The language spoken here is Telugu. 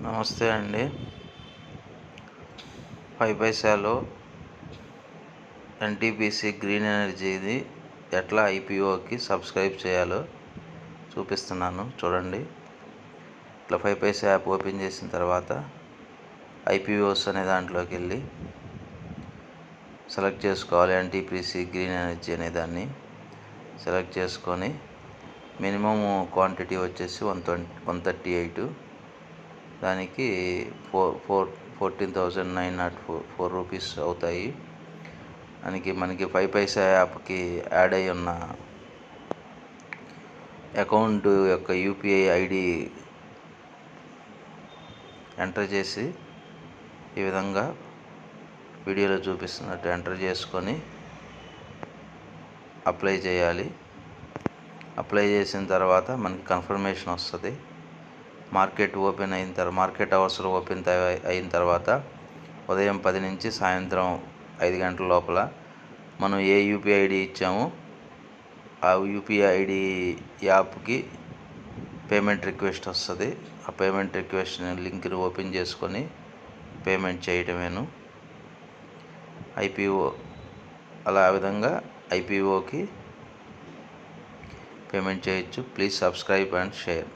నమస్తే అండి. 5 పైసాలో ఎన్టీపీసీ గ్రీన్ ఎనర్జీది ఎట్లా ఐపీఓకి సబ్స్క్రైబ్ చేయాలో చూపిస్తున్నాను చూడండి. ఇట్లా 5 పైసా యాప్ ఓపెన్ చేసిన తర్వాత ఐపీఓస్ అనే దాంట్లోకి వెళ్ళి సెలెక్ట్ చేసుకోవాలి. ఎన్టీపీసీ గ్రీన్ ఎనర్జీ అనే దాన్ని సెలెక్ట్ చేసుకొని మినిమం క్వాంటిటీ వచ్చేసి 138, దానికి 14,904 రూపీస్ అవుతాయి. మనకి 5 పైసా యాప్కి యాడ్ అయి ఉన్న అకౌంట్ యొక్క యూపీఐ ఐడి ఎంటర్ చేసి ఈ విధంగా వీడియోలో చూపిస్తున్నట్టు ఎంటర్ చేసుకొని అప్లై చేయాలి. అప్లై చేసిన తర్వాత మనకి కన్ఫర్మేషన్ వస్తుంది. మార్కెట్ అవర్స్ ఓపెన్ అయిన తర్వాత ఉదయం 10 నుంచి సాయంత్రం 5 గంటల లోపల మనం ఏ యూపీఐ ఐడి ఇచ్చామో ఆ యూపీఐ ఐడి యాప్కి పేమెంట్ రిక్వెస్ట్ వస్తుంది. ఆ పేమెంట్ రిక్వెస్ట్ లింక్ని ఓపెన్ చేసుకొని పేమెంట్ చేయటమేను ఐపీఓ. ఆ విధంగా ఐపీఓకి పేమెంట్ చేయొచ్చు. Please subscribe and share.